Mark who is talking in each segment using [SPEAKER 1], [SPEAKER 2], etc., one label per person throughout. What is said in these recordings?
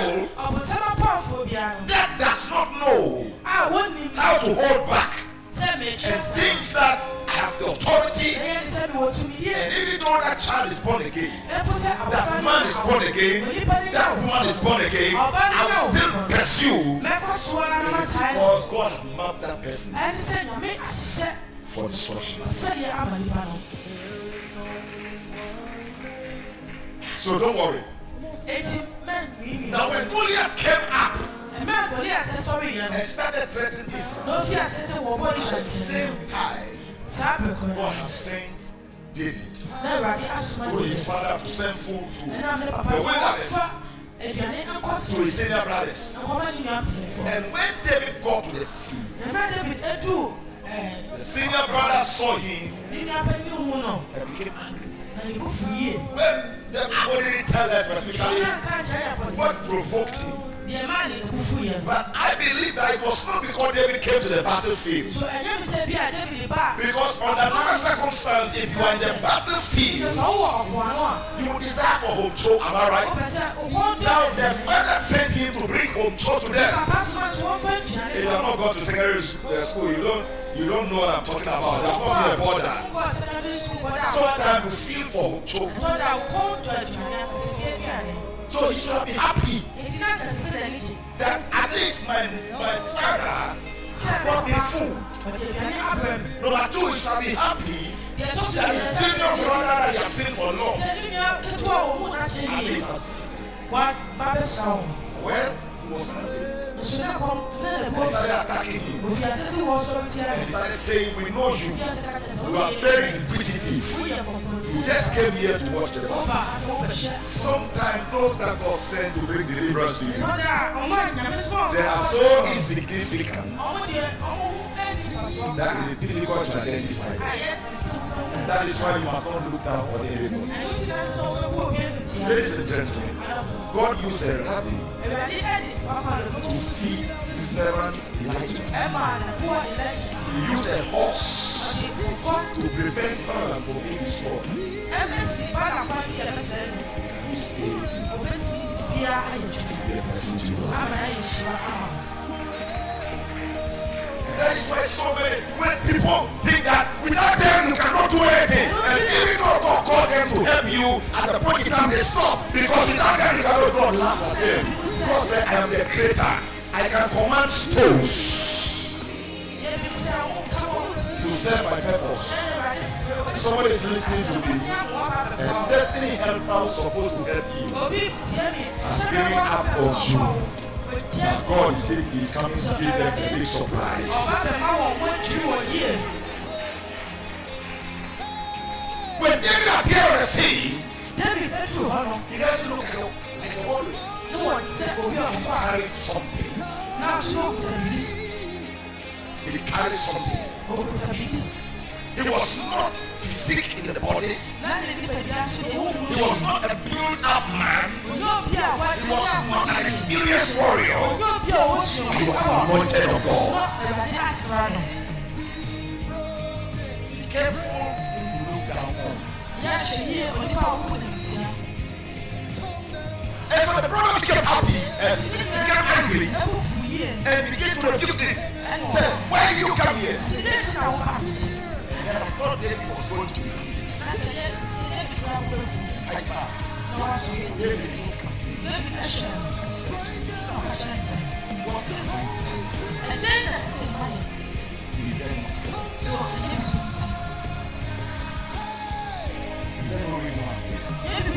[SPEAKER 1] devil that does not know how to hold back and thinks that I have the authority, and even though that child is born again, that man is born again, that woman is born again, I will still pursue because God has marked that person for destruction. So don't worry. Now when Goliath came up and started threatening Israel, at the same time, God has sent David to his father to send food to the wilderness, to his senior brothers. And when David got to the field, the senior brothers saw him and became angry. When everybody didn't tell us specifically what provoked him. But I believe that it was not because David came to the battlefield. Because under normal circumstances, if you are in the battlefield, you would desire for Hocho, am I right? Now the father sent him to bring Hocho to them. If you have not gone to secondary school, you don't know what I'm talking about. You have not been a border. Sometimes you feel for Hocho. So he should be happy that at least my father brought me food. Number two, he should be happy that his senior brother that he has seen for long at least has visited. Well, he was happy. They started attacking him. And he started saying, we know you. You are very inquisitive. You just came here to watch the battle. Sometimes those that God sent to bring deliverance to you, they are so insignificant that it is difficult to identify them. And that is why you must not look down on anybody. Ladies and gentlemen, God used a rabbi to feed his servants Elijah. He used a horse to prevent Balaam from being destroyed. That is why so many, when people think that without them you cannot do anything, and even though God called them to help you, at the point in time they stop, because without them you cannot God laugh at them. God said, I am the creator. I can command stones to serve my purpose. Somebody is listening to me, and destiny helper is supposed to help you. Is giving up on you. And God is coming to give them a big surprise. When David appeared on the scene, he doesn't look like a warrior. He carries something. He carries something. He was not physique in the body. He was not a built-up man. He was not an experienced warrior. He was anointed of God. Be careful who you look down on. And so the brother became happy and became angry and began to rebuke him. Said, why did you come here? And I thought David was going to be fight back. David looked at me. What is it? Is there not? Is there no reason why?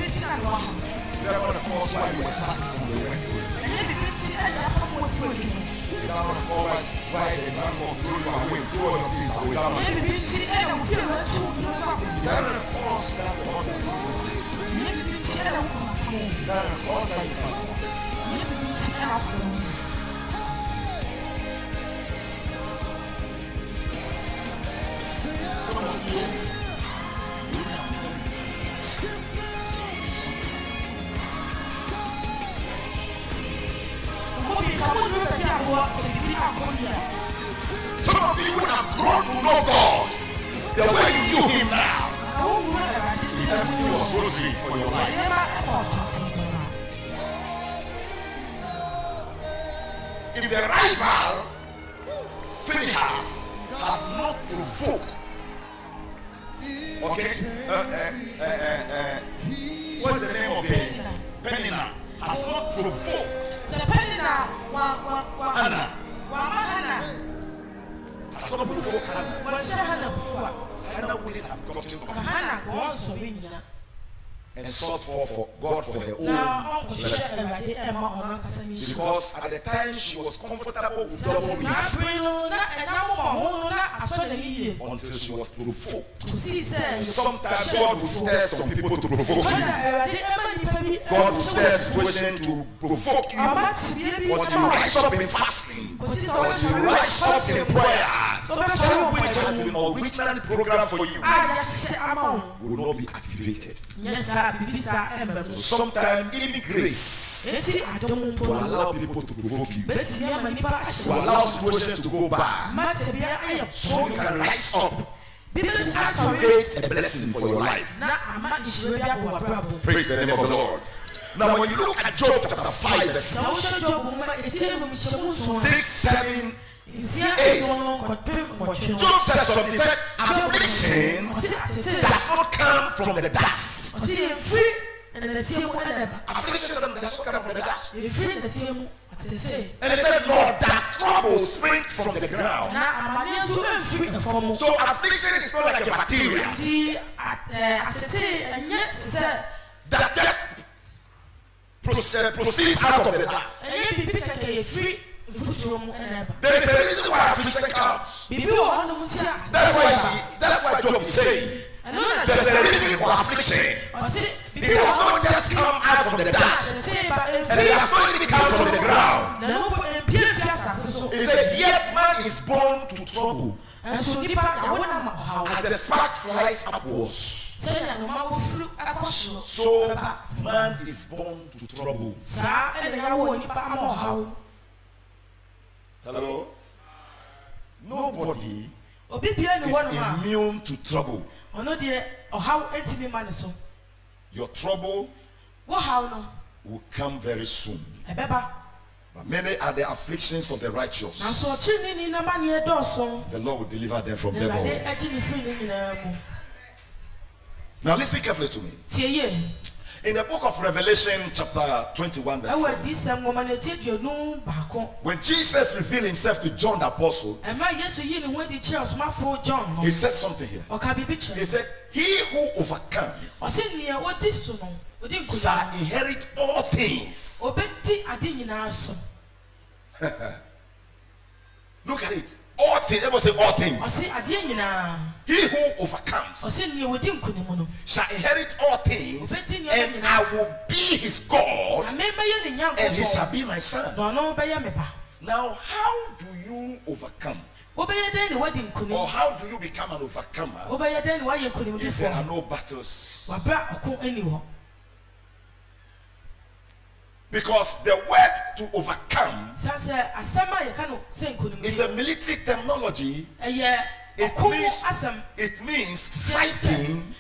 [SPEAKER 1] Is that one of the cause why you were sacked from the workplace? Is that one of the cause why the landlord threw you away, threw all your things away? Is that one of the cause that was the problem? Is that the cause that you found? Some of you would have grown to know God the way you knew him now. Everything was rosy for your life. if the rival Phinehas had not provoked, okay, what's the name of the Peninnah? Has not provoked Hannah. Has not provoked Hannah. Hannah wouldn't have gotten up and sought for God for her own blessing. Because at the time she was comfortable with double meats until she was provoked. Sometimes God will stir some people to provoke you. God will stir a situation to provoke you. But you rise up in fasting. But you rise up in prayer. That which has been originally programmed for you will not be activated. Sometimes even grace to allow people to provoke you, to allow situations to go by, so you can rise up to activate a blessing for your life. Praise the name of the Lord. Now when you look at Job chapter 5 verse 6, 7, 8, Job says something. He said, affliction does not come from the dust. Affliction does not come from the dust. And he said, Lord, does trouble spring from the ground? So affliction is not like a bacteria that just proceeds out of the dust. There is a reason why affliction comes. That's why Job is saying there's a reason for affliction. It does not just come out from the dust, and it does not even come from the ground. He said, yet man is born to trouble as the spark flies upwards. So man is born to trouble. Hello? Nobody is immune to trouble. Your trouble will come very soon. But many are the afflictions of the righteous. The Lord will deliver them from them all. Now listen carefully to me. In the book of Revelation chapter 21 verse 7, when Jesus revealed himself to John the apostle, he said something here. He said, he who overcomes shall inherit all things. Look at it. All things. Everybody say all things. He who overcomes shall inherit all things, and I will be his God, and he shall be my son. Now, how do you overcome? Or how do you become an overcomer if there are no battles? Because the word to overcome is a military terminology. It means fighting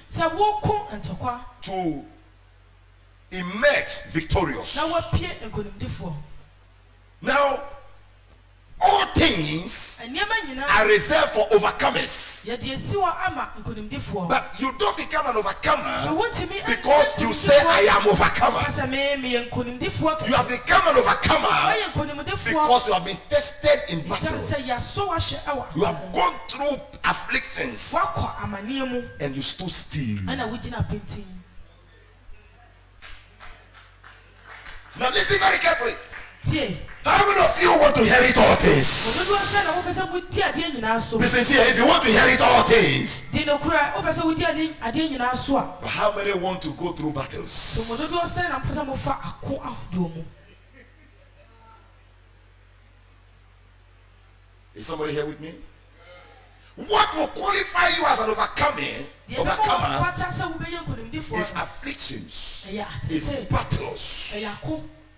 [SPEAKER 1] to emerge victorious. Now, all things are reserved for overcomers. But you don't become an overcomer because you say I am overcomer. You have become an overcomer because you have been tested in battle. You have gone through afflictions and you stood still. Now listen very carefully. How many of you want to inherit all things? Listen here, if you want to inherit all things, but how many want to go through battles? Is somebody here with me? What will qualify you as an overcomer is afflictions, is battles.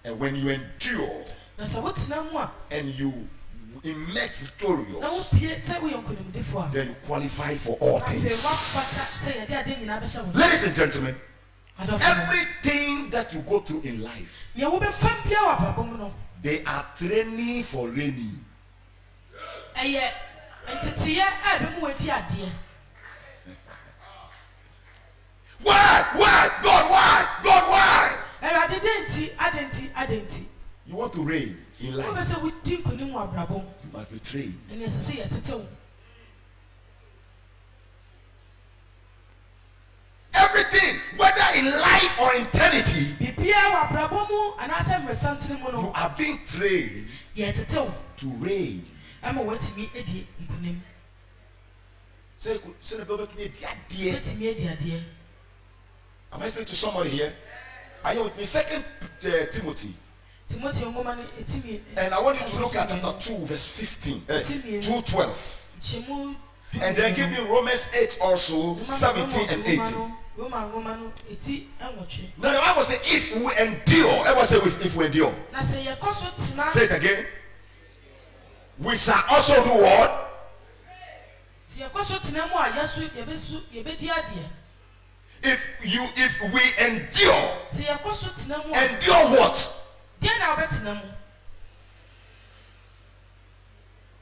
[SPEAKER 1] And when you endure and you emerge victorious, then you qualify for all things. Ladies and gentlemen, everything that you go through in life they are training for raining. Why? God, why? You want to reign in life, you must be trained. Everything, whether in life or eternity, you are being trained to reign. Am I speaking to somebody here? Are you with me? 2 Timothy. And I want you to look at chapter 2, verse 15, 2:12. And then give me Romans 8 also, 17 and 18. Now the Bible says, if we endure, everyone say if we endure. Say it again. We shall also do what? If we endure what?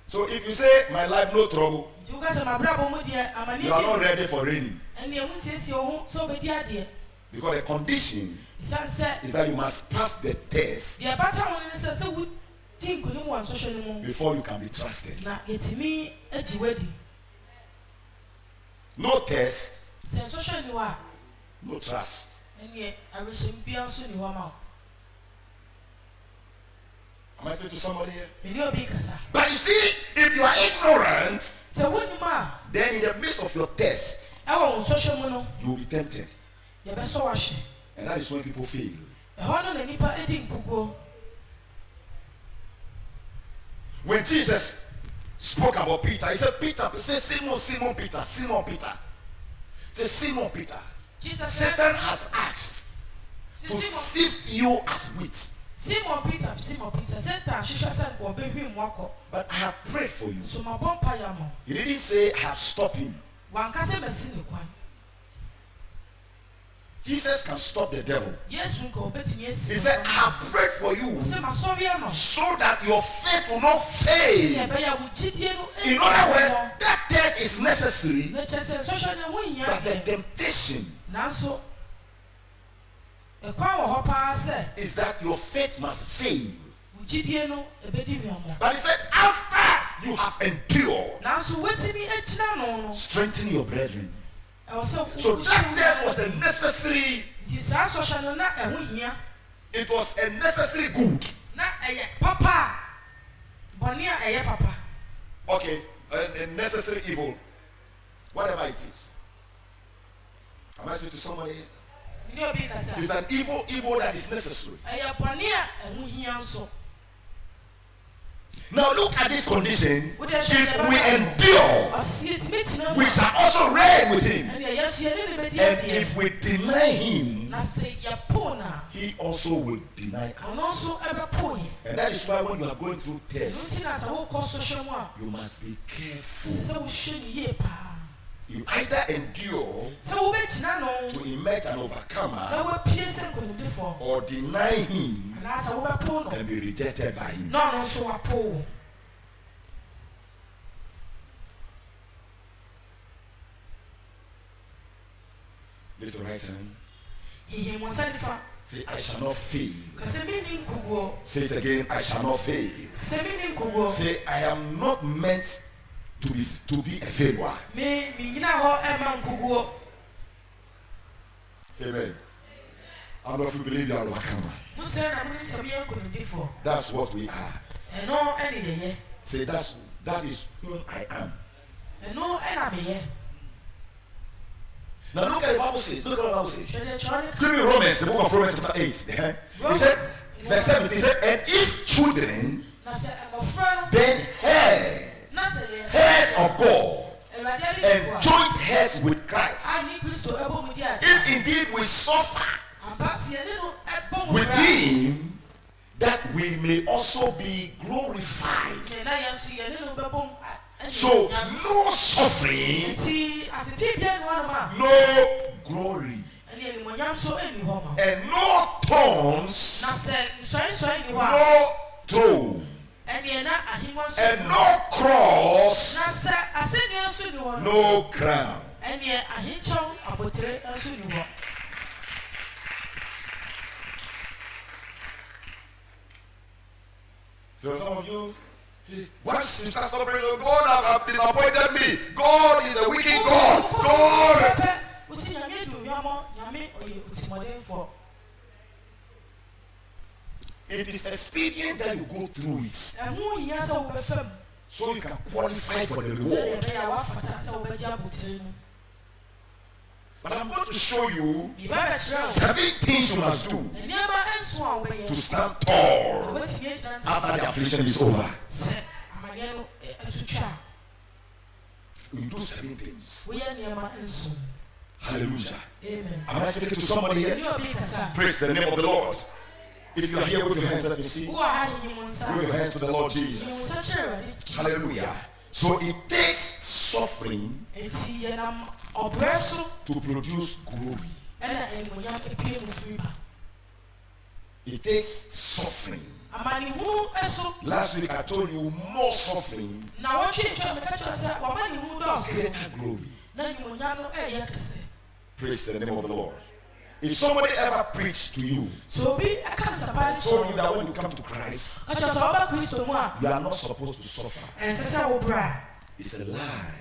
[SPEAKER 1] So if you say my life no trouble, you are not ready for raining. Because the condition is that you must pass the test before you can be trusted. No test, no trust. Am I speaking to somebody here? But you see, if you are ignorant, then in the midst of your test, you will be tempted. And that is when people fail. When Jesus spoke about Peter, he said, Peter, he said, Simon Peter. He said, Simon Peter, Satan has asked to sift you as wheat. Simon Peter, but I have prayed for you. He didn't say I have stopped him. Jesus can stop the devil. He said, I have prayed for you so that your faith will not fail. In other words, that test is necessary, but the temptation is that your faith must fail. But he said, after you have endured, strengthen your brethren. So that test was a necessary, it was a necessary good. Okay, a necessary evil, whatever it is. Am I speaking to somebody? It's an evil that is necessary. Now look at this condition. If we endure, we shall also reign with him. And if we deny him, he also will deny us. And that is why when you are going through tests, you must be careful. You either endure to emerge an overcomer, or deny him and be rejected by him. Lift your right hand. Say, I shall not fail. Say it again, I shall not fail. Say, I am not meant to be a failure. Amen. How many of you believe you are overcomer? That's what we are. Say, that is who I am. Now look at the Bible says. Look at what the Bible says. Give me Romans, the book of Romans chapter 8. He said, verse 7, he said, and if children, then heirs of God, and joint heirs with Christ. If indeed we suffer with him, that we may also be glorified. So no suffering, no glory, and no thorns, no throne. And no cross, no crown. So some of you, once you start celebrating, God have disappointed me. God is a wicked God. God. It is expedient that you go through it, so you can qualify for the reward. But I'm going to show you 7 things you must do to stand tall after the affliction is over. You do 7 things. Hallelujah. Amen. Am I speaking to somebody here? Praise the name of the Lord. If you are here with your hands, let me see. With your hands to the Lord Jesus. Hallelujah. So it takes suffering to produce glory. It takes suffering. Last week I told you more suffering greater glory. Praise the name of the Lord. If somebody ever preached to you, told you that when you come to Christ, you are not supposed to suffer, it's a lie.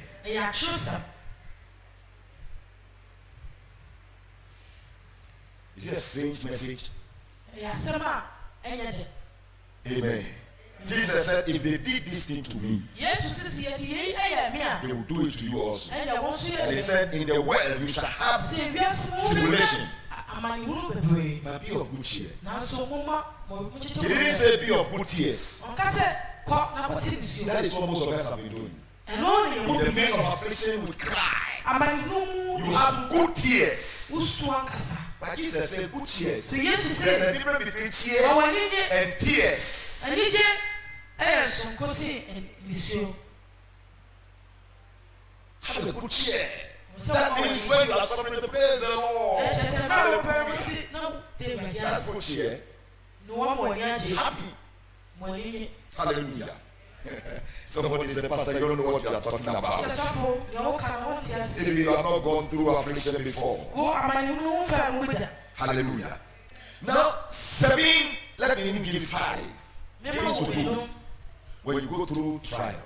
[SPEAKER 1] Is it a strange message? Amen. Jesus said, if they did this thing to me, they will do it to you also. And he said, in the world you shall have tribulation, but be of good cheer. He didn't say be of good tears. That is what most of us have been doing. In the midst of affliction, we cry. You have good tears. But Jesus said good tears. There's a difference between cheers and tears. Have a good cheer. That means when you are celebrating, praise the Lord. That's good cheer. Happy. Hallelujah. Somebody said, Pastor, you don't know what you are talking about. If you have not gone through affliction before. Hallelujah. Now, 7, let me even give 5 things to do when you go through trial.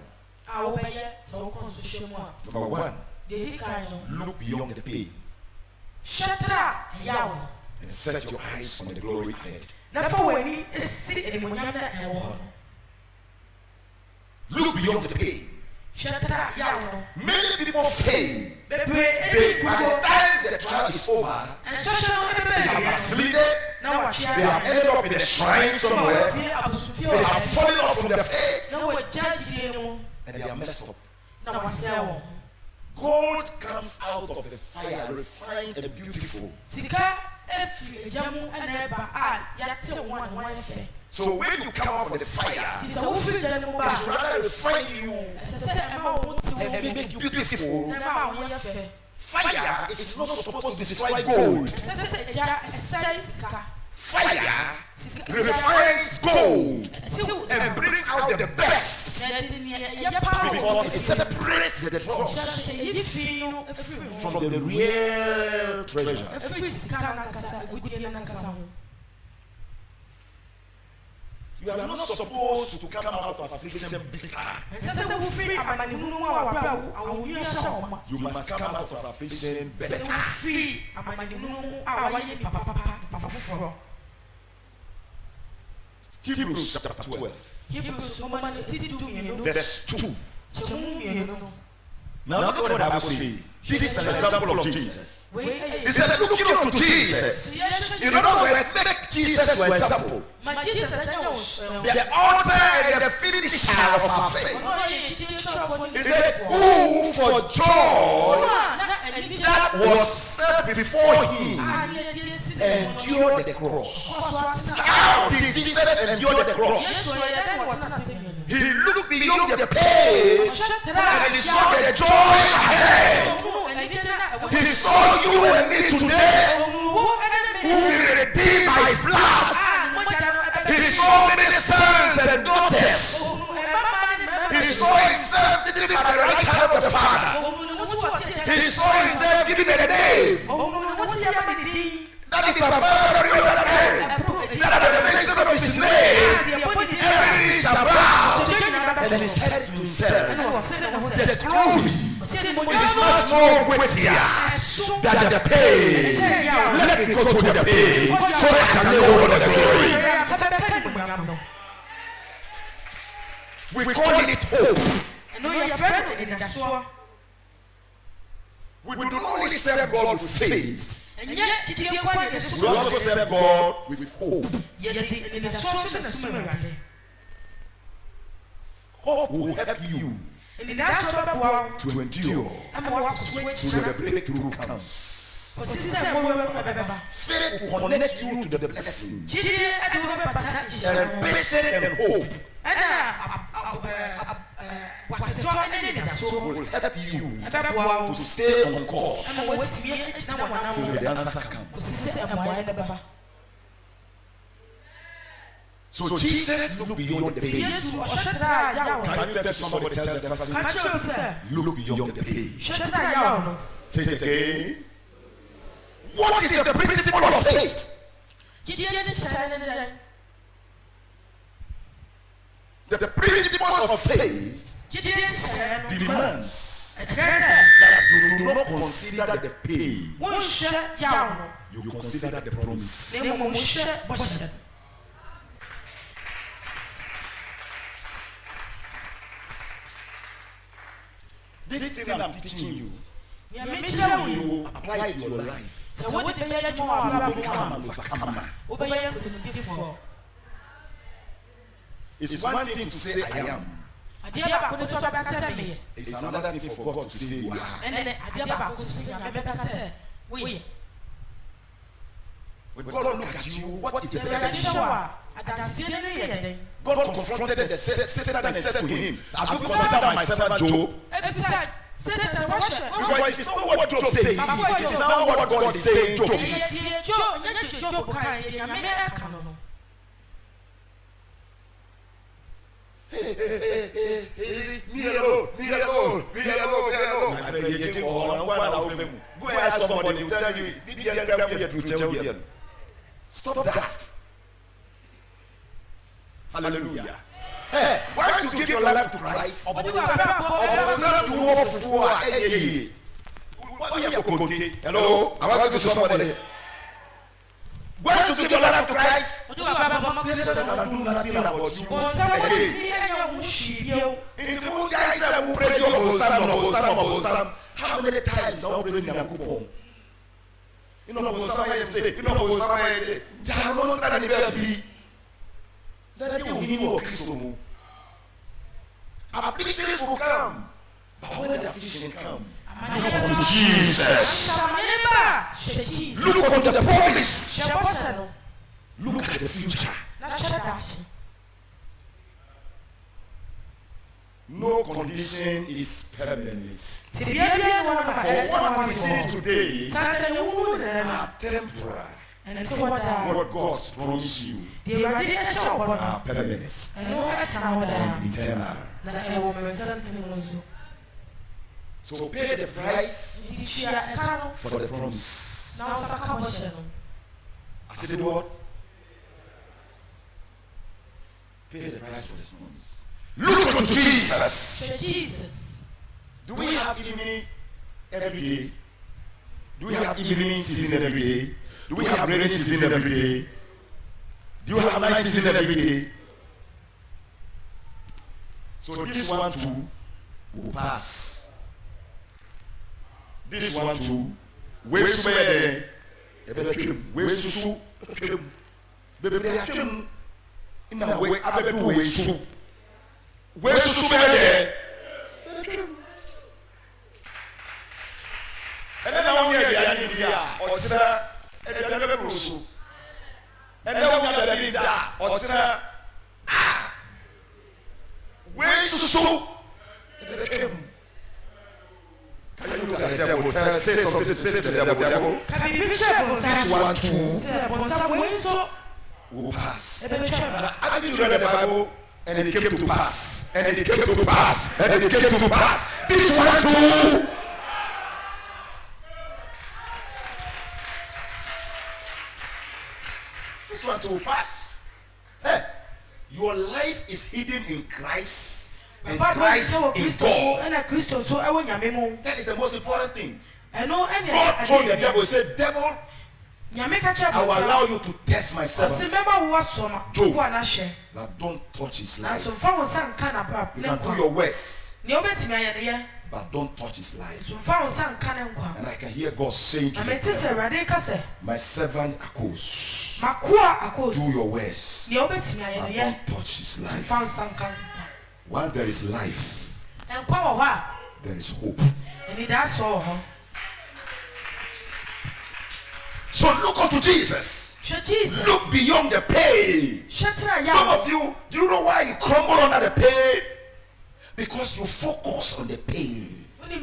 [SPEAKER 1] Number 1, look beyond the pain and set your eyes on the glory ahead. Look beyond the pain. Many people fail. By the time the trial is over, they have backslided, they have ended up in a shrine somewhere, they have fallen off from their faith, and they are messed up. Gold comes out of the fire, refined and beautiful. So when you come out of the fire, it's rather refine you and make you beautiful. Fire is not supposed to destroy gold. Fire refines gold and brings out the best, because it separates the dross from the real treasure. You are not supposed to come out of affliction bitter. You must come out of affliction better. Hebrews chapter 12, verse 2. Now look what the Bible says. This is an example of Jesus. He said, looking unto Jesus. You don't respect Jesus for example. The author and the finisher of our faith. He said, who for joy that was set before him endured the cross. How did Jesus endure the cross? He looked beyond the pain and he saw the joy ahead. He saw you and me today, who will redeem by his blood. He saw many sons and sitting at the right hand of the Father. He saw himself giving it a name. That is above every other name. That at the mention of his name, every knee shall bow. And he said to himself, the glory is much more weightier than the pain. Let me go to the pain so I can lay hold of the glory. We call it hope. We do not only serve God with faith, we also serve God with hope. Hope will help you to endure till the breakthrough comes. Faith will connect you to the blessing. And patience and hope will help you to stay on course till the answer comes. So Jesus looked beyond the pain. Can you tell somebody, tell the person, look beyond the pain? Say it again. What is the principle of faith? The principles of faith demands that you do not consider the pain. You consider the promise. This thing I'm teaching you, you apply it to your life. You become an overcomer. It's one thing to say I am. It's another thing for God to say you are. When God look at you, what is the message? God confronted the Satan and said to him, have you considered my servant Job? Because it is not what Job says, it is now what God is saying to Job. Me alone. Go and ask somebody who tell you, stop that. Hallelujah. Hey, why should you give your life to Christ? Hello? I want to do somebody. Why should you give your life to Christ? Jesus can do nothing about you. How many times now praise him? You know what that you will afflictions will come, but when the affliction comes, look unto Jesus. Look unto the promise. Look at the future. No condition is permanent. For what we see today are temporary. And what God promised you are permanent and eternal. So pay the price for the promise. I said what? Pay the price for this promise. Look unto Jesus. Do we have evening every day? Do we have evening season every day? Do we have rainy season every day? Do you have night season every day? So this one too will pass. This one too. This one too will pass. Have you read the Bible And it came to pass. And it came to pass. And it came to pass. This one too. This one too will pass. Hey, your life is hidden in Christ. And Christ in God. That is the most important thing. God told the devil, he said, devil, I will allow you to test my servant Job, but don't touch his life. You can do your worst, but don't touch his life. And I can hear God saying to me, my servant Akos, do your worst, but don't touch his life. Once there is life, there is hope. So look unto Jesus. Look beyond the pain. Some of you, do you know why you crumble under the pain? Because you focus on the pain. What you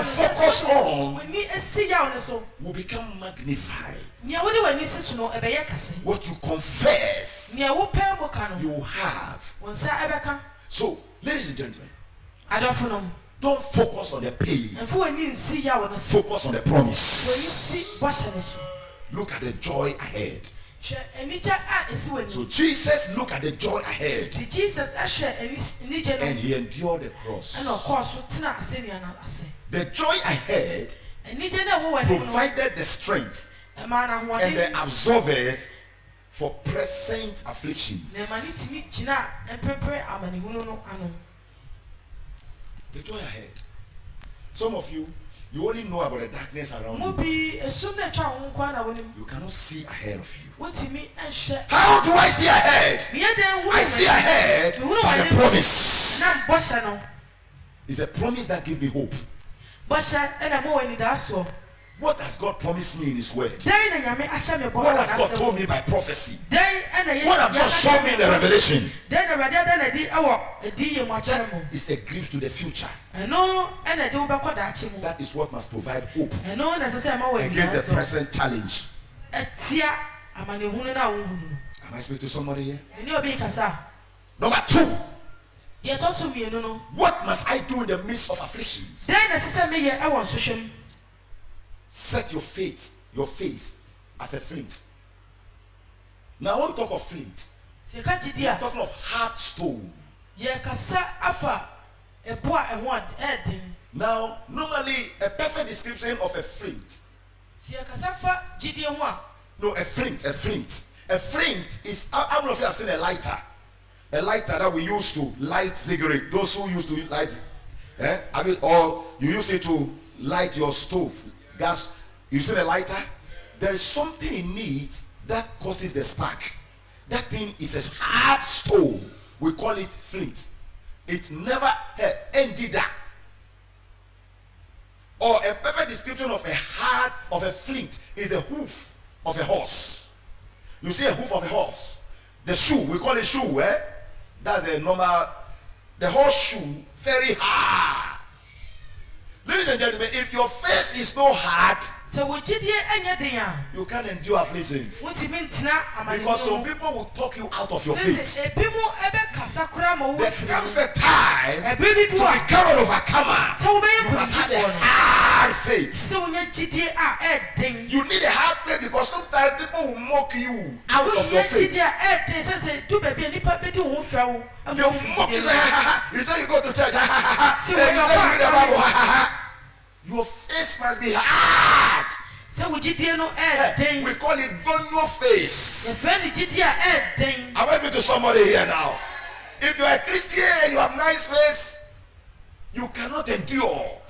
[SPEAKER 1] focus on will become magnified. What you confess, you will have. So, ladies and gentlemen, don't focus on the pain. Focus on the promise. Look at the joy ahead. So Jesus looked at the joy ahead. And he endured the cross. The joy ahead provided the strength and the absorbers for present afflictions. The joy ahead. Some of you, you only know about the darkness around you. You cannot see ahead of you. How do I see ahead? I see ahead by the promise. It's a promise that gives me hope. What has God promised me in His word? What has God told me by prophecy? What have God shown me in the revelation? That is a glimpse to the future. That is what must provide hope against the present challenge. Am I speaking to somebody here? Number 2. What must I do in the midst of afflictions? Set your face as a flint. Now when we talk of flint, we are talking of hard stone. Now, normally a perfect description of a flint. No, a flint. A flint is, how many of you have seen a lighter? A lighter that we use to light cigarette. Those who used to light, or you use it to light your stove, gas. You see the lighter? There is something in it that causes the spark. That thing is a hard stone. We call it flint. It never ended that. Or a perfect description of a flint is a hoof of a horse. You see a hoof of a horse. The shoe, we call it shoe, That's a normal, the horseshoe, very hard. Ladies and gentlemen, if your face is no hard, you can't endure afflictions. Because some people will talk you out of your faith. There comes a time to become an overcomer. You must have a hard faith. You need a hard faith because sometimes people will mock you out of your faith. They will mock you. You say you go to church. You say you read the Bible. Your face must be hard. We call it bono face. I want to somebody here now. If you are a Christian and you have nice face, you cannot endure.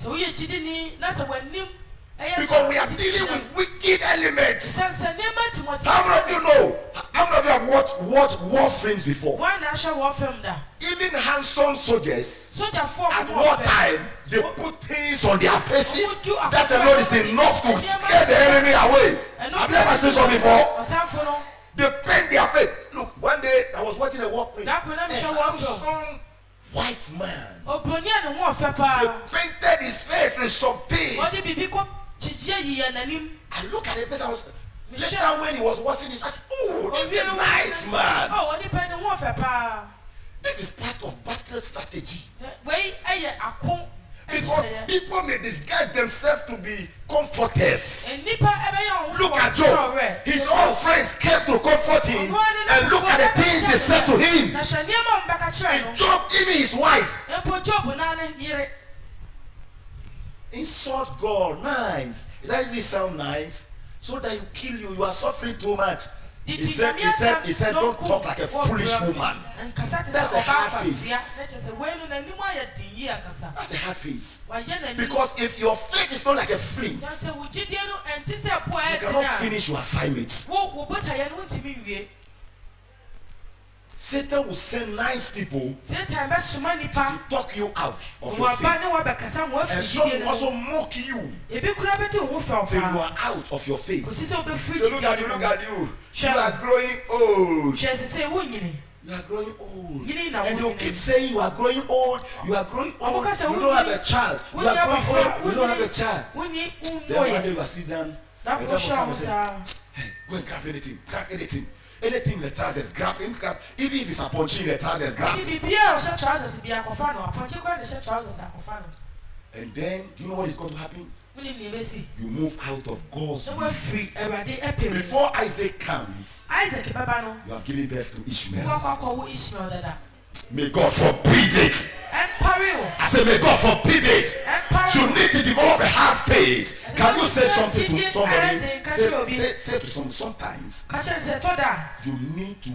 [SPEAKER 1] Because we are dealing with wicked elements. How many of you know? How many of you have watched war films before? Even handsome soldiers at wartime, they put things on their faces that the Lord is enough to scare the enemy away. Have you ever seen so before? They paint their face. Look, one day I was watching a war film. A handsome white man. They painted his face with some things. I look at the face, Later when he was watching it, I said, oh, this is a nice man.
[SPEAKER 2] Oh, depending on what
[SPEAKER 1] This is part of battle strategy.
[SPEAKER 2] Because
[SPEAKER 1] Because people may disguise themselves to be comforters. Look at Job. His own friends came to comfort him. And look at the things they said to him. And Job, even his wife, insult God. Nice. Does it sound nice? So that you kill you. You are suffering too much. He said, don't talk like a foolish woman. That's a hard face. That's a hard face. Because if your faith is not like a flint, you cannot finish your assignments. Satan will send nice people to talk you out of your faith. And some will also mock you till you are out of your faith. So look at you. You are growing old. You are growing old. And you keep saying you are growing old. You are growing old. You don't have a child. You are growing old. You don't have a child. Then one day you are sitting down. And the devil come and say, hey, go and grab anything. Grab anything. Anything in the trousers, grab him, grab. Even if it's a punch in the trousers, grab. And then, do you know what is going to happen? You move out of God's will. Before Isaac comes, you have given birth to Ishmael. May God forbid it. I say, may God forbid it. You need to develop a hard face. Can you say something to somebody? Say to someone, sometimes you need to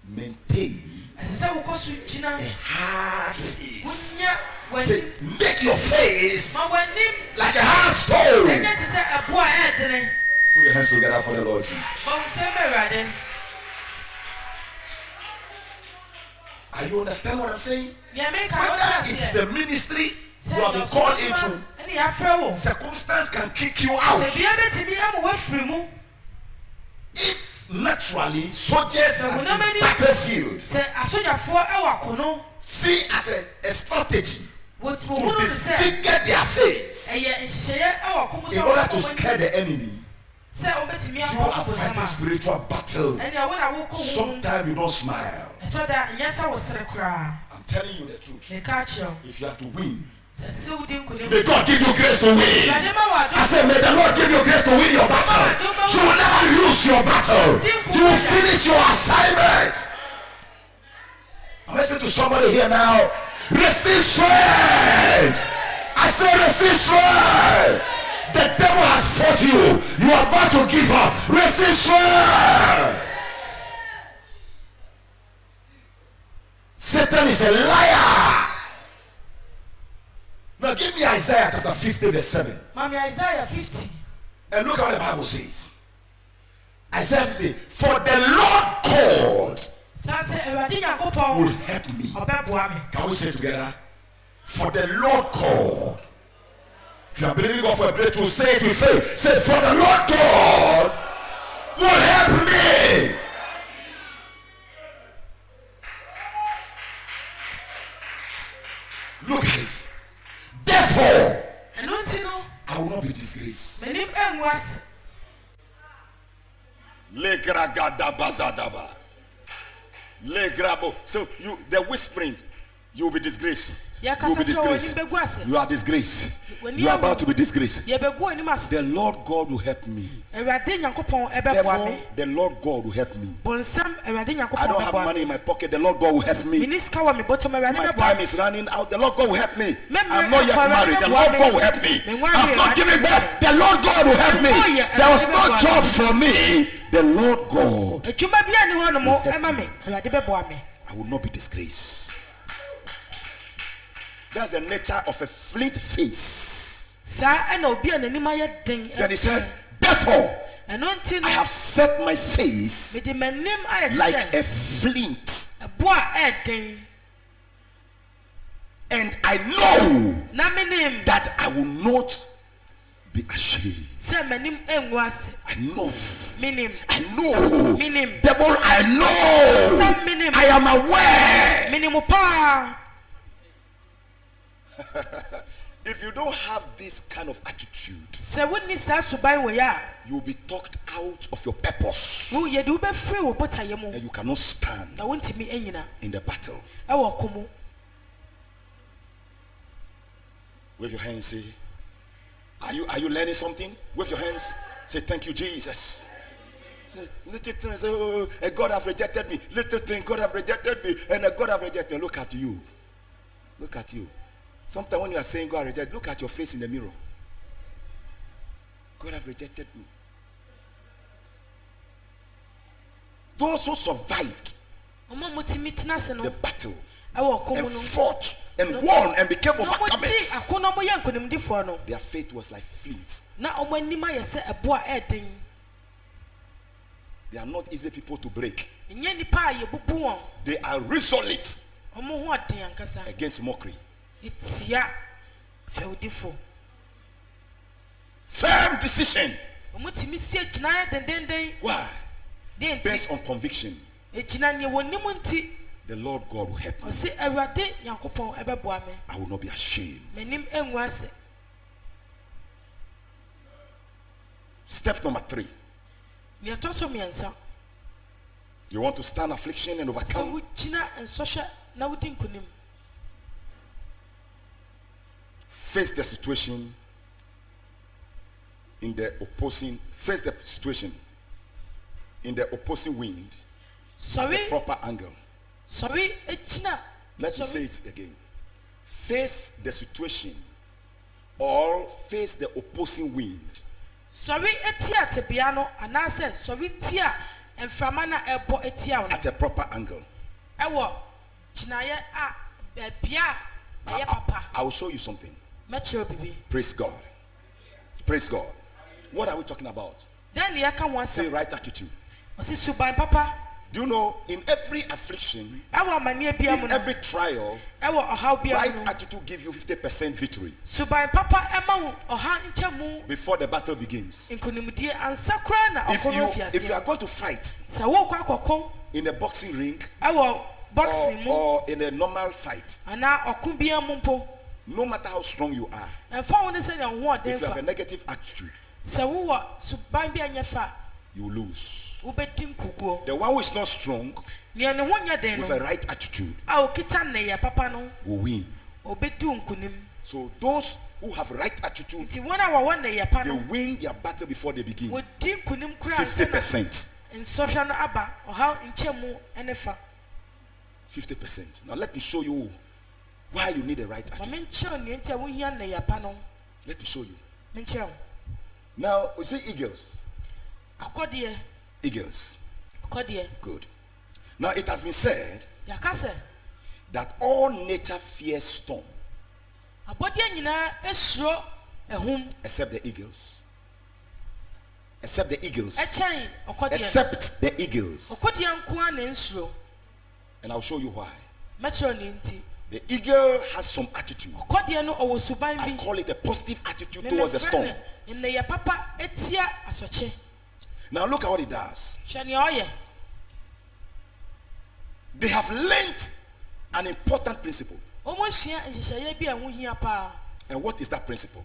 [SPEAKER 1] maintain a hard face. Say, make your face like a hard stone. Put your hands together for the Lord Jesus. Are you understand what I'm saying? Whether it's a ministry you have been called into, circumstance can kick you out. If naturally soldiers are in the battlefield, see as a strategy to disfigure their face in order to scare the enemy. You are fighting spiritual battle. Sometimes you don't smile. I'm telling you the truth. If you have to win, may God give you grace to win. I say, may the Lord give you grace to win your battle. You will never lose your battle. You will finish your assignment. I'm listening to somebody here now. Receive strength. I say, receive strength. The devil has fought you. You are about to give up. Receive strength. Satan is a liar. Now give me Isaiah chapter 50 verse 7.
[SPEAKER 2] Mommy, Isaiah 50.
[SPEAKER 1] And look at what the Bible says. Isaiah 50. For the Lord called will help me. Can we say it together? For the Lord called. If you are believing God for a breakthrough, say it with faith. Say, for the Lord God will help me. Look at it. Therefore, I will not be disgraced. So the whispering, you will be disgraced. You will be disgraced. You are disgraced. You are about to be disgraced. The Lord God will help me. Therefore, the Lord God will help me. I don't have money in my pocket. The Lord God will help me. My time is running out. The Lord God will help me. I'm not yet married. The Lord God will help me. I've not given birth. The Lord God will help me. There was no job for me. The Lord God will help me. I will not be disgraced. That's the nature of a flint face. Then he said, therefore, I have set my face like a flint. And I know that I will not be ashamed. I know. Devil, I know. I am aware. If you don't have this kind of attitude,
[SPEAKER 2] sɛ wonni saa suban wɔ yɛ
[SPEAKER 1] you will be talked out of your purpose.
[SPEAKER 2] a woyɛ de wobɛfiri wo botaeɛ mu
[SPEAKER 1] And you cannot stand
[SPEAKER 2] na wontumi anyina
[SPEAKER 1] in the battle.
[SPEAKER 2] ɛwɔ ɔko mu.
[SPEAKER 1] Wave your hands, say, are you learning something? Wave your hands, say, thank you, Jesus. Say, little thing, say, oh, God have rejected me. Little thing, God have rejected me. And God have rejected me. Look at you. Look at you. Sometimes when you are saying God rejected, look at your face in the mirror. God have rejected me. Those who survived the battle and fought and won and became overcomers, their faith was like flint. They are not easy people to break. They are resolute against mockery. Firm decision. Why? Based on conviction. The Lord God will help me. I will not be ashamed. Step number 3. You want to stand affliction and overcome? Face the situation in the opposing. Face the situation in the opposing wind. At the proper angle. Let me say it again. Face the situation or face the opposing wind. At a proper angle. I will show you something. Praise God. Praise God. What are we talking about? Say right attitude. Do you know, in every affliction, in every trial, right attitude gives you 50% victory before the battle begins. If you are going to fight in a boxing ring or in a normal fight, no matter how strong you are, if you have a negative attitude, you lose. The one who is not strong with a right attitude will win. So those who have right attitude, they win their battle before they begin. 50%. 50%. Now let me show you why you need a right attitude. Let me show you. Now, you see eagles. Eagles. Good. Now it has been said that all nature fears storm except the eagles. Except the eagles. Except the eagles. And I'll show you why. The eagle has some attitude. I call it a positive attitude towards the storm. Now look at what it does. They have learned an important principle. And what is that principle?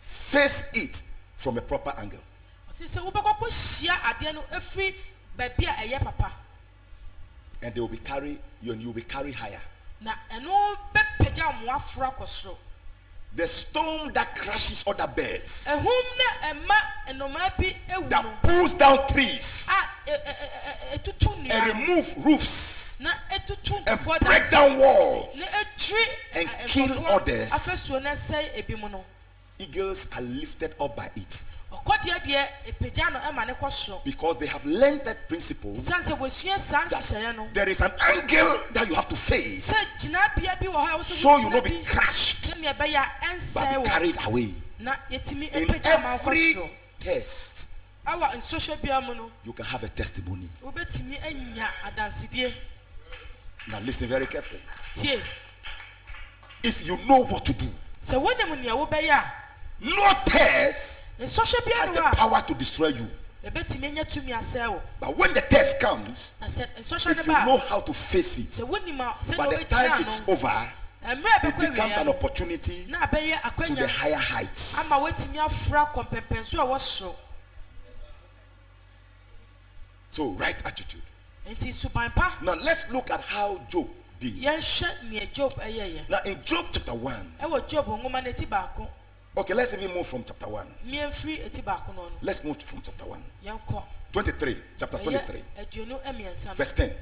[SPEAKER 1] Face it from a proper angle. And they will be carried, you will be carried higher. The storm that crashes other birds, that pulls down trees and remove roofs and break down walls and kill others. Eagles are lifted up by it because they have learned that principle, that there is an angle that you have to face so you will not be crushed but be carried away. In every test you can have a testimony. Now listen very carefully. If you know what to do, no test has the power to destroy you. But when the test comes, if you know how to face it, by the time it's over, it becomes an opportunity to the higher heights. So, right attitude. Now, let's look at how Job did. Now, in Job chapter 1, okay, let's even move from chapter 1. Let's move from chapter 1. 23, chapter 23, verse 10.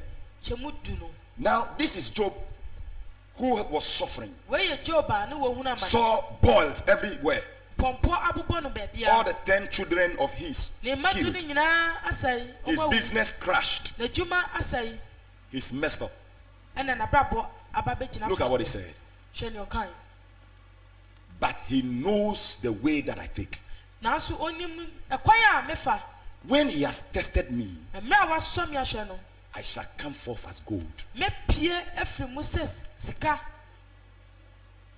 [SPEAKER 1] Now, this is Job who was suffering. Saw boils everywhere. All the 10 children of his killed. His business crashed. He's messed up. Look at what he said. But he knows the way that I take. When he has tested me, I shall come forth as gold.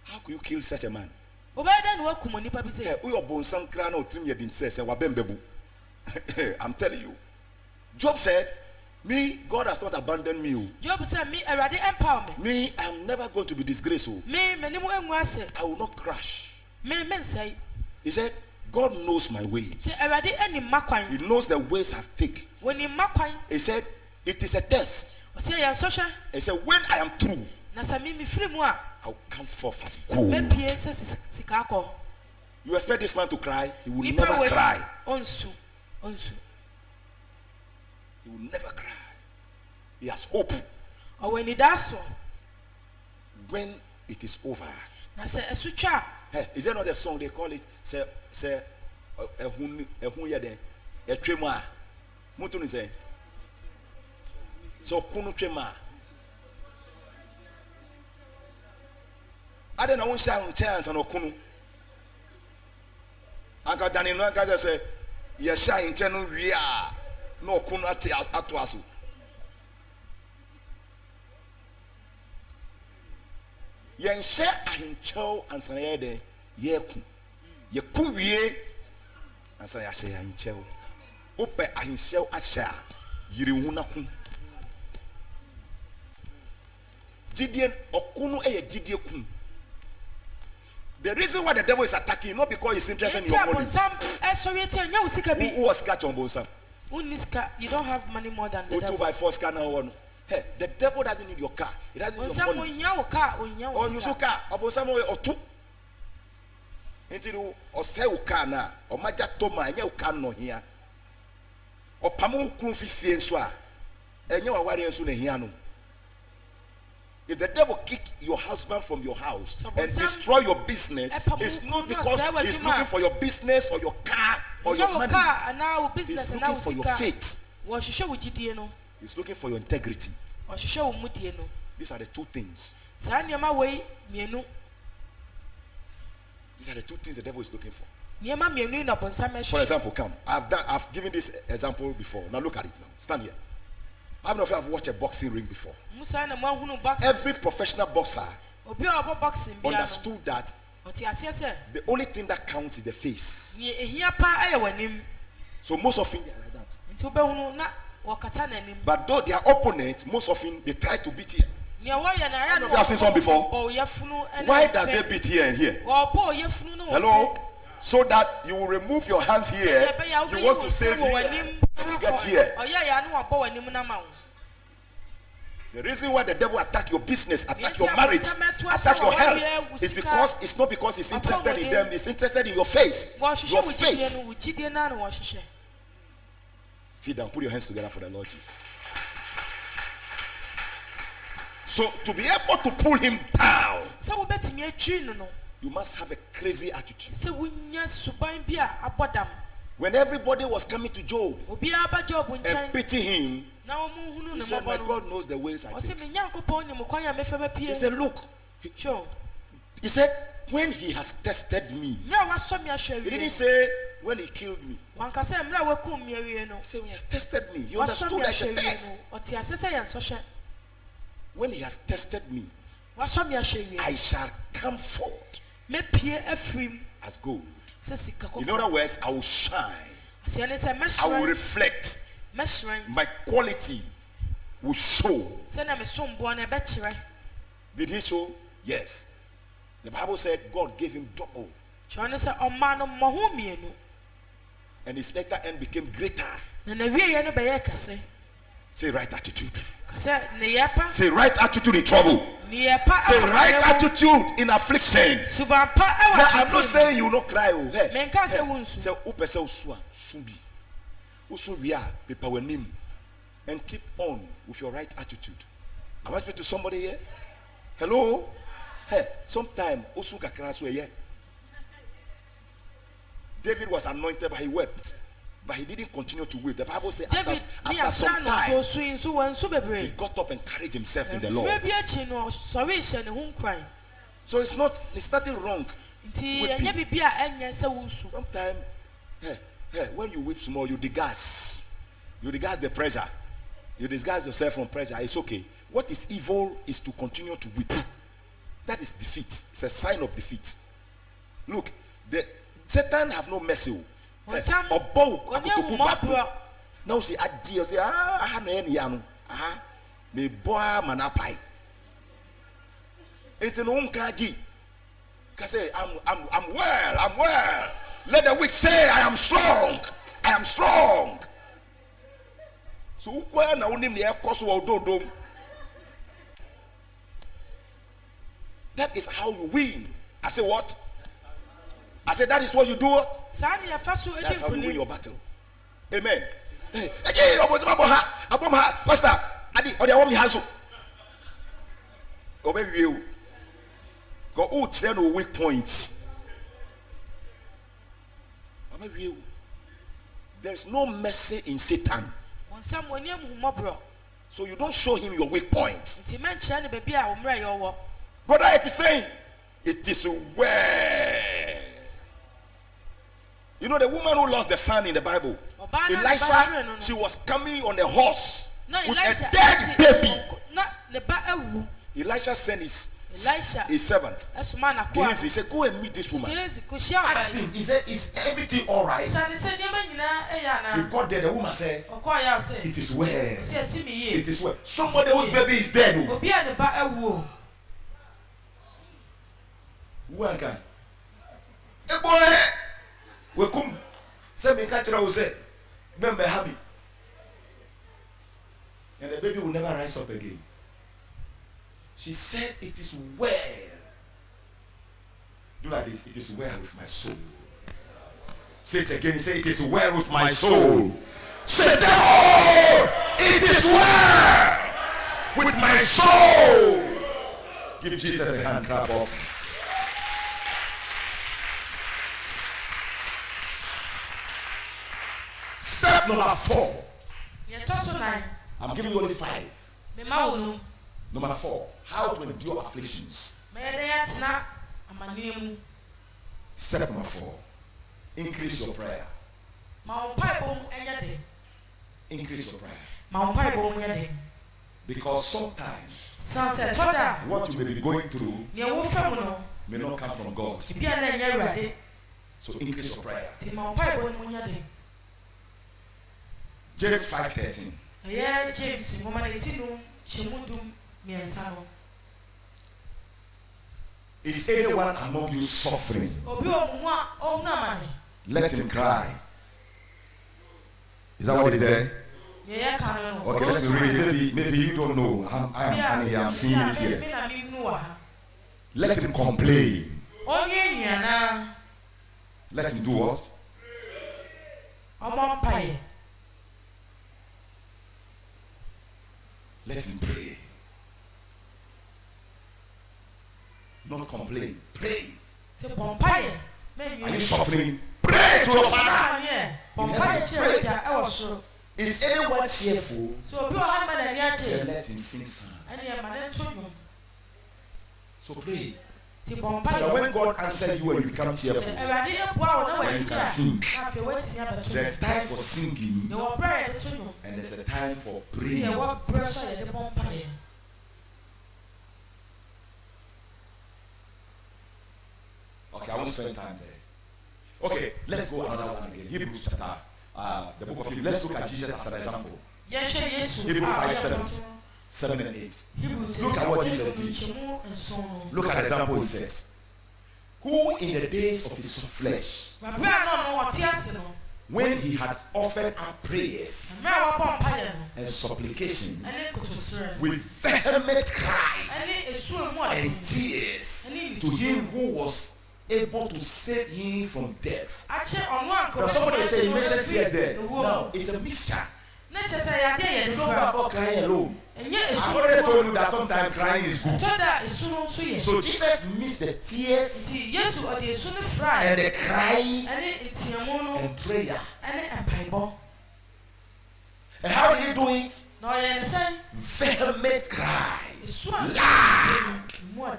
[SPEAKER 1] How could you kill such a man? I'm telling you. Job said, me, God has not abandoned me. Job said, me, empower me. Me, I'm never going to be disgraced. I will not crash. He said, God knows my ways. He knows the ways I've taken. He said, it is a test. He said, when I am through, I'll come forth as gold. You expect this man to cry? He will never cry. He will never cry. He has hope. When it is over. Hey, is there not a song they call it? Say, a trema. Mutuni say. So kunu trema. I don't know chance on okunu. Anka Daniel Nwanka say, "Ya shine chenu wia no okunu ati atoaso." Yen share ahinchew ansa ye de ye ku wie ansa ya share ahinchew. Ope ahinchew asha yiri hu na ku. Gideon okunu eye Gideon ku. The reason why the devil is attacking not because he's interested in your money. Who was catch on Bonsam?
[SPEAKER 2] You don't have money more than the devil.
[SPEAKER 1] 2x4 scanner one. Hey, the devil doesn't need your car. It doesn't need your money. Or you so car. Or Bonsam or two. Until or say car na or maja toma and you can no here. Or pamu kunfi fienswa. And you are worrying soon here no. If the devil kick your husband from your house and destroy your business, it's not because he's looking for your business or your car or your money. He's looking for your faith. He's looking for your integrity. These are the two things. These are the two things the devil is looking for. For example, come. I've given this example before. Now look at it now. Stand here. How many of you have watched a boxing ring before? Every professional boxer understood that the only thing that counts is the face. So most often they are like that. But though their opponents, most often they try to beat here. You have seen some before? Why does they beat here and here? Hello? So that you will remove your hands here. You want to save here. You get here. The reason why the devil attack your business, attack your marriage, attack your health is because it's not because he's interested in them, he's interested in your face. Your faith. Sit down, put your hands together for the Lord Jesus. So to be able to pull him down, you must have a crazy attitude. When everybody was coming to Job and pity him, he said, my God knows the ways I take. He said, look. He said, when he has tested me. He didn't say when he killed me. He said, when he has tested me. He understood as a test. When he has tested me, I shall come forth as gold. In other words, I will shine. I will reflect. My quality will show. Did he show? Yes. The Bible said God gave him double. And his later end became greater. Say right attitude. Say right attitude in trouble. Say right attitude in affliction. Now, I'm not saying you will not cry. And keep on with your right attitude. Am I speaking to somebody here? Hello? Hey, sometime David was anointed, but he wept. But he didn't continue to weep. The Bible says after some time, he got up and carried himself in the Lord. So it's nothing wrong. Sometimes, when you weep small, you disguise the pressure. You disguise yourself from pressure. It's okay. What is evil is to continue to weep. That is defeat. It's a sign of defeat. Look, Satan have no mercy. Now see, me boy manapai. It's an unkaji. Say I'm well. Let the weak say I am strong. So na unim ne ekoso ododom. That is how you win. I say what? I said that is what you do. That's how you win your battle. Amen. Pastor, go tell no weak points. There's no mercy in Satan. So you don't show him your weak points. Brother, it is saying, it is well. You know the woman who lost the son in the Bible, Elisha, she was coming on a horse with a dead baby. Elisha sent his servant. He said, go and meet this woman. Asked him, he said, is everything all right? He got there, the woman said, it is well. It is well. Somebody whose baby is dead. Who again? A boy. We come. Say me catch her. Say, remember happy. And the baby will never rise up again. She said, it is well. Do like this. It is well with my soul. Say it again. Say, it is well with my soul. Say, therefore, it is well with my soul. Give Jesus a hand clap off. Step number 4. I'm giving you only 5. Number 4. How to endure afflictions. Step number 4. Increase your prayer. Increase your prayer. Because sometimes what you may be going through may not come from God. So increase your prayer. James 5:13. Is anyone among you suffering? Let him cry. Is that what it is there? Okay, let's read. Maybe you don't know. I am standing here. I'm seeing it here. Let him complain. Let him do what? Let him pray. Not complain. Pray. Are you suffering? Pray to your Father. Pray. Is anyone cheerful? Then let him sing psalm. So pray. So when God answers you and you become cheerful, when you can sing, there's time for singing and there's a time for praying. Okay, I won't spend time there. Okay, let's go another one again. Hebrews chapter, the book of Hebrews. Let's look at Jesus as an example. Hebrews 5:7. 7 and 8. Look at what Jesus did. Look at the example he said. Who in the days of his flesh, when he had offered up prayers and supplications with vehement cries and tears to him who was able to save him from death. Now somebody will say, you mentioned tears there. No, it's a mixture. You don't go about crying alone. I've already told you that sometimes crying is good. So Jesus mixed the tears and the cries and prayer. And how did he do it? Vehement cries. Loud. When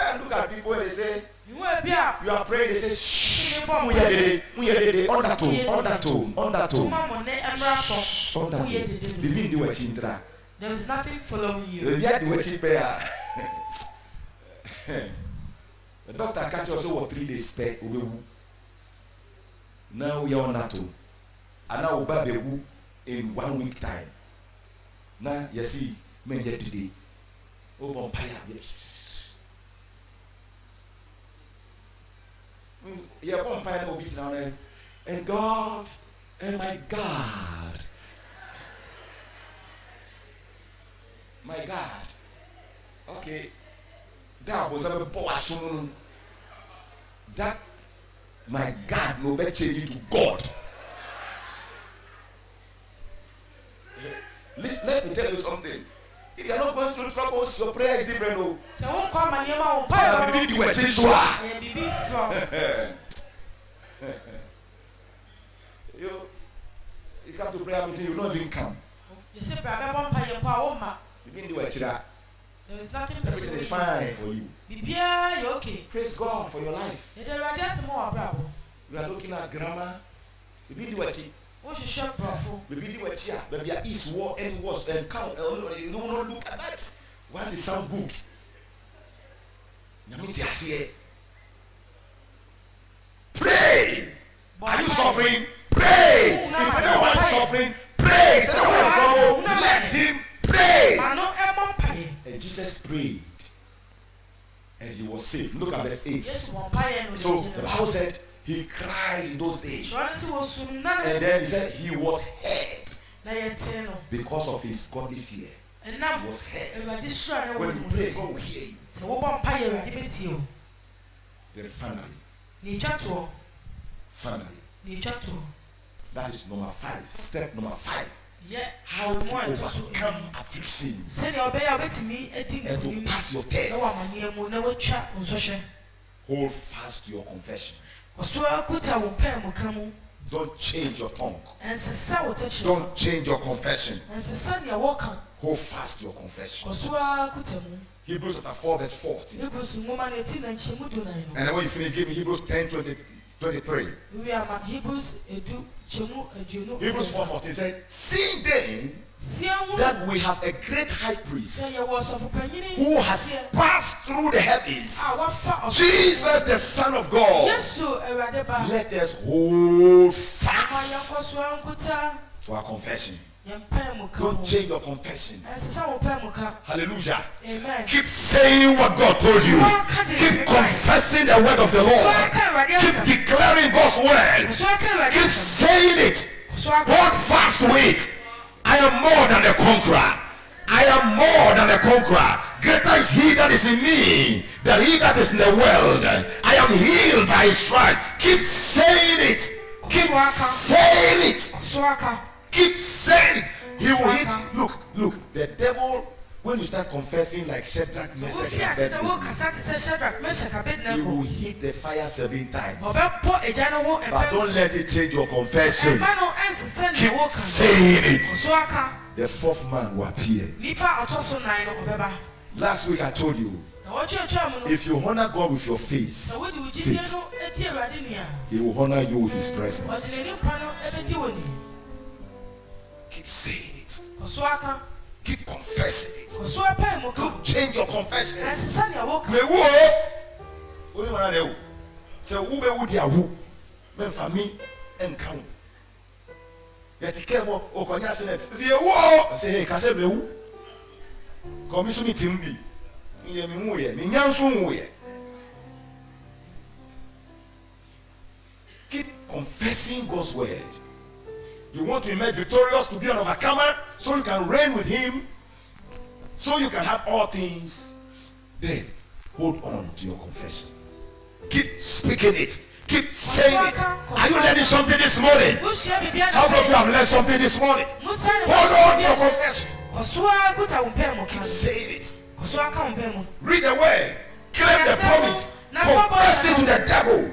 [SPEAKER 1] I look at people and they say, you are praying, they say, shh, undertone.
[SPEAKER 2] There is nothing following you.
[SPEAKER 1] The doctor catch us over 3 days. Now we are on that tone. And now we in 1 week time. Now you see, men get today. Oh, vampire, yes. Yeah, vampire will be down there. And God, and my God. My God. Okay. That was a boss. That my God no better change you to God. Listen, let me tell you something. If you are not going through troubles, your prayer is different. No. You come to prayer meeting, you don't even come.
[SPEAKER 2] There is nothing.
[SPEAKER 1] Everything is fine for you.
[SPEAKER 2] You're okay.
[SPEAKER 1] Praise God for your life. You are looking at grammar. Maybe east war and was and count. You don't want to look at that. Once it sound good. Pray. Are you suffering? Pray. Is anyone suffering? Pray. Is anyone in trouble? Let him pray. And Jesus prayed. And he was saved. Look at verse 8. So the Bible said he cried in those days. And then he said he was heard because of his godly fear. He was heard. When you pray, God will hear you. Then finally, that is number 5. Step number 5. How to overcome afflictions and to pass your test. Hold fast to your confession. Don't change your tongue. Don't change your confession. Hold fast to your confession. Hebrews chapter 4 verse 14. And then when you finish, give me Hebrews 10:23. Hebrews 4:14 said, seeing then that we have a great high priest who has passed through the heavens, Jesus the Son of God, let us hold fast to our confession. Don't change your confession. Hallelujah.
[SPEAKER 2] Amen.
[SPEAKER 1] Keep saying what God told you. Keep confessing the word of the Lord. Keep declaring God's word. Keep saying it. Hold fast to it. I am more than a conqueror. I am more than a conqueror. Greater is he that is in me than he that is in the world. I am healed by his stripe. Keep saying it. Keep saying it. Keep saying it. He will hit you. Look. The devil, when you start confessing like Shadrach, Meshach, and Abednego, he will hit the fire 7 times. But don't let it change your confession. Keep saying it. The 4th man will appear. Last week I told you, if you honor God with your faith, he will honor you with his presence. Keep saying it. Keep confessing it. Don't change your confession. Yet came o konya say wo say hey kase be wu. Come so meeting bi. Me hu ye, me nyanso hu ye. Keep confessing God's word. You want to emerge victorious, to be an overcomer, so you can reign with him, so you can have all things. Then hold on to your confession. Keep speaking it. Keep saying it. Are you learning something this morning? How many of you have learned something this morning? Hold on to your confession. Keep saying it. Read the word. Claim the promise. Confess it to the devil.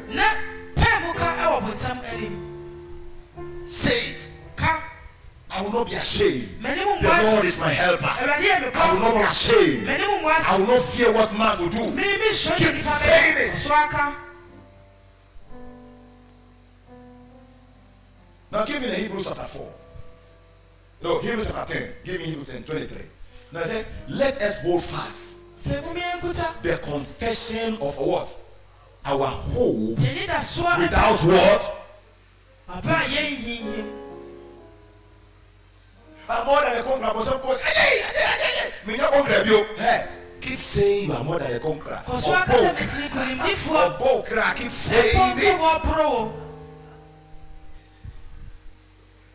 [SPEAKER 1] Say it. I will not be ashamed. The Lord is my helper. I will not be ashamed. I will not fear what man will do. Keep saying it. Now give me the Hebrews chapter 4. No, Hebrews chapter 10. Give me Hebrews 10, 23. Now I said, let us hold fast the confession of what? Our hope without what? I'm more than a conqueror. Hey, keep saying I'm more than a conqueror. Keep saying it.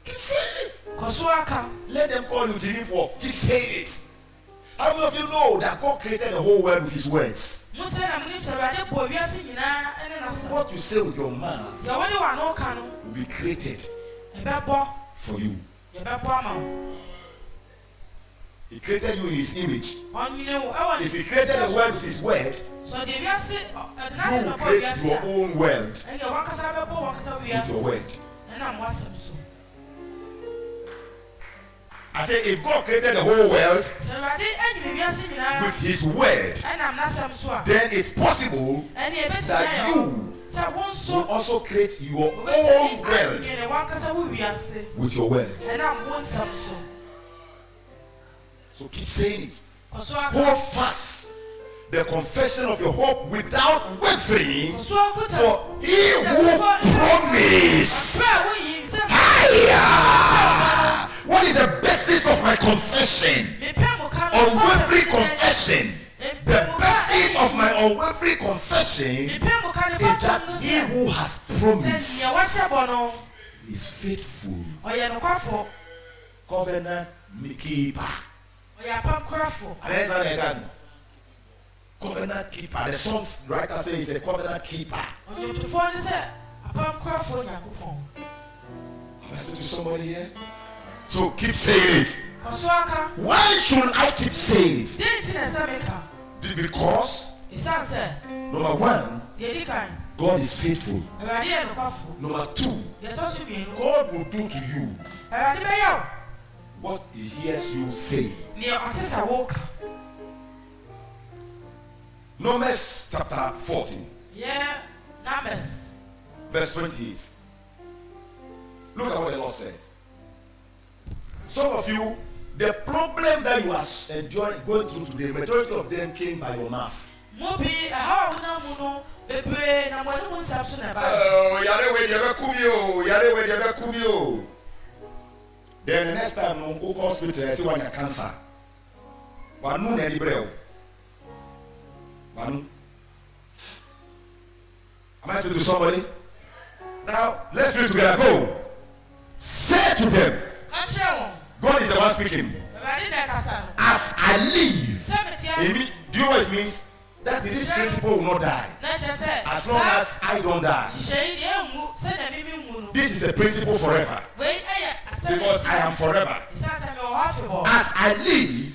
[SPEAKER 1] Keep saying it. Let them call you Jennifer. Keep saying it. How many of you know that God created the whole world with his words? What you say with your mouth will be created for you. He created you in his image. If he created the world with his word, you will create your own world with your word. I say, if God created the whole world with his word, then it's possible that you will also create your own world with your word. So keep saying it. Hold fast the confession of your hope without wavering, for he who promised. What is the basis of my confession? Unwavering confession. The basis of my unwavering confession is that he who has promised is faithful. Covenant keeper. Covenant keeper. The song's writer says he's a covenant keeper. Let's do somebody here. So keep saying it. Why should I keep saying it? Because number one, God is faithful. Number two, God will do to you what he hears you say. Numbers chapter 14.
[SPEAKER 2] Yeah, Numbers.
[SPEAKER 1] Verse 28. Look at what the Lord said. Some of you, the problem that you are enjoying, going through today, the majority of them came by your mouth. Then the next time, who calls me to see when you cancer? Am I speaking to somebody? Now, let's read together. Go. Say to them. God is the one speaking. As I live. Do you know what it means? That this principle will not die. As long as I don't die. This is a principle forever. Because I am forever. As I live,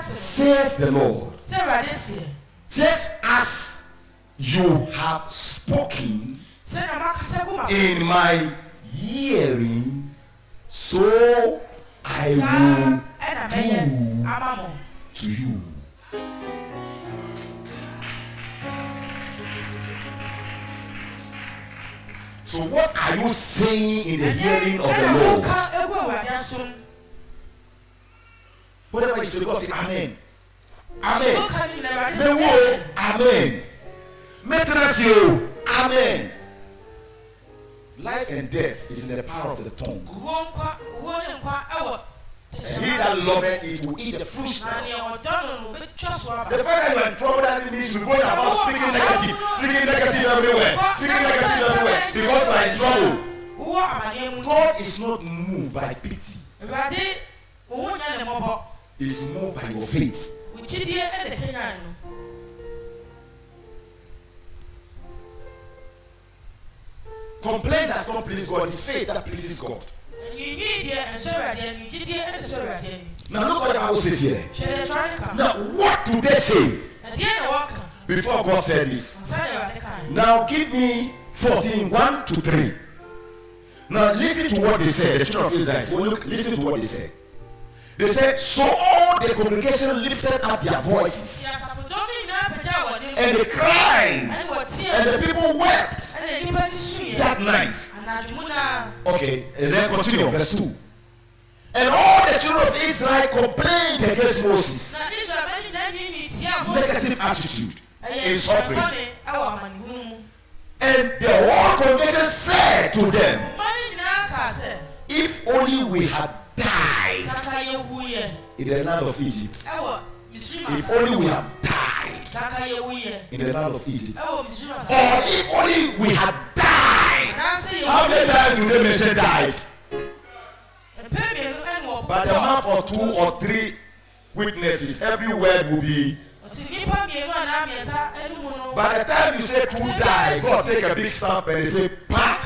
[SPEAKER 1] says the Lord, just as you have spoken in my hearing, so I will do to you. So what are you saying in the hearing of the Lord? Whatever you say, God say Amen. Amen. Amen. Amen. Life and death is in the power of the tongue. And he that loveth it will eat the fruit. The fact that you are in trouble doesn't mean you're going about speaking negative everywhere, because you are in trouble. God is not moved by pity. He's moved by your faith. Complaint does not please God. It's faith that pleases God. Now look what the Bible says here. Now what do they say? Before God said this. Now give me 14:1-3. Now listen to what they said. The children of Israel. So look, listen to what they said. They said, so all the congregation lifted up their voices, and they cried, and the people wept that night. Okay, and then continue, verse 2. And all the children of Israel complained against Moses. Negative attitude in suffering. And the whole congregation said to them, if only we had died in the land of Egypt. If only we had died in the land of Egypt. Or if only we had died. How many times do they mention died? By the mouth of 2 or 3 witnesses, every word will be. By the time you say 2 died, God take a big stamp and they say, "Pack."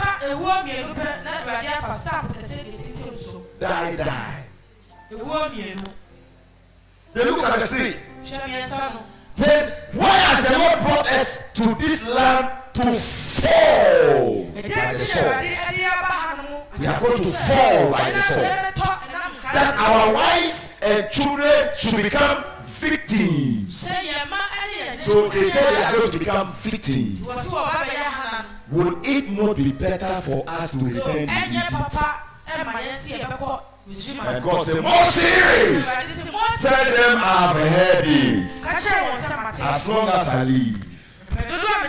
[SPEAKER 1] Die. They look at the street. Then why has the Lord brought us to this land to fall by the sword? We are going to fall by the sword. That our wives and children should become victims. So they say they are going to become victims. Would it not be better for us to return to Egypt? And God said, Moses, tell them I have heard it. As long as I live,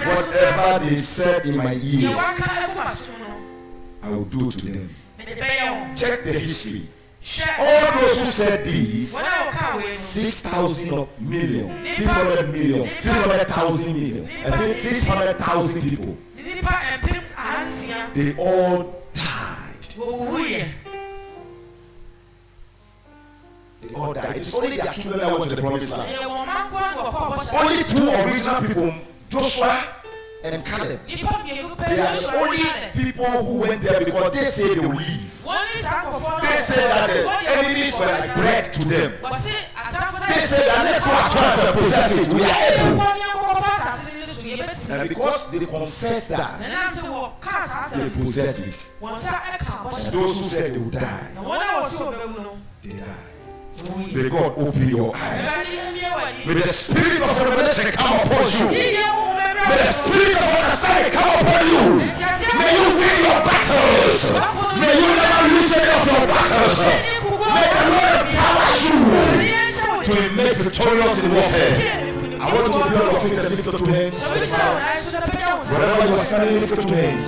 [SPEAKER 1] whatever they said in my ears, I will do to them. Check the history. All those who said this, 6,000 million, 600 million, 600,000 million, I think 600,000 people, they all died. They all died. It is only their children that went to the promised land. Only 2 original people, Joshua and Caleb. They are the only people who went there because they said they will leave. They said that the enemies were like bread to them. They said that let's go at once and possess it. We are able. And because they confessed that, they possessed it. And those who said they would die, they died. May God open your eyes. May the spirit of revelation come upon you. May the spirit of understanding come upon you. May you win your battles. May you never lose any of your battles. May the Lord empower you to make victorious in warfare. I want you to be on your feet and lift up 2 hands. Wherever you are standing, lift up 2 hands.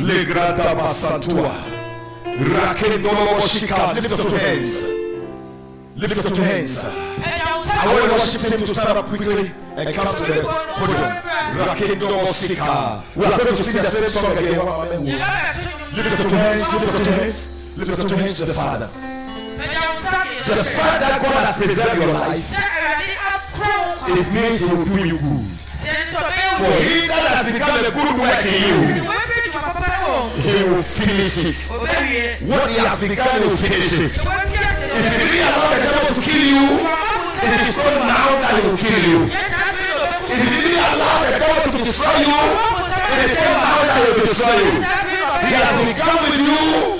[SPEAKER 1] Legrada Basantua. Lift up 2 hands. Lift up 2 hands. I want the worship team to stand up quickly and come to the podium. We are going to sing the same song again. Lift up 2 hands. Lift up 2 hands. Lift up 2 hands to the Father. To the fact that God has preserved your life, it means He will do you good. For He that has begun a good work in you, He will finish it. What He has begun, He will finish it. If you really allow the devil to kill you, it is not now that He will kill you. If you really allow the devil to destroy you, it is not now that He will destroy you. He has begun with you,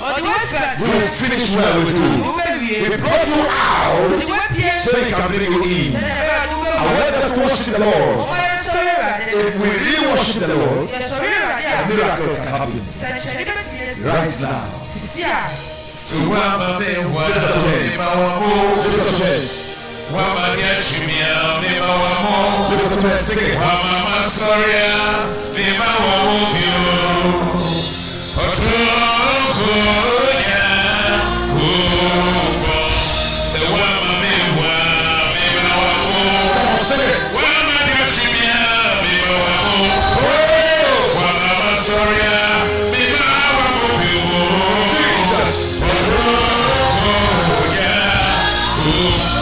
[SPEAKER 1] He will finish well with you. He brought you out so He can bring you in. I want us to worship the Lord. If we really worship the Lord, a miracle can happen right now. Lift up 2 hands. Lift up 2 hands. Lift up 2 hands. Sing it. Amen.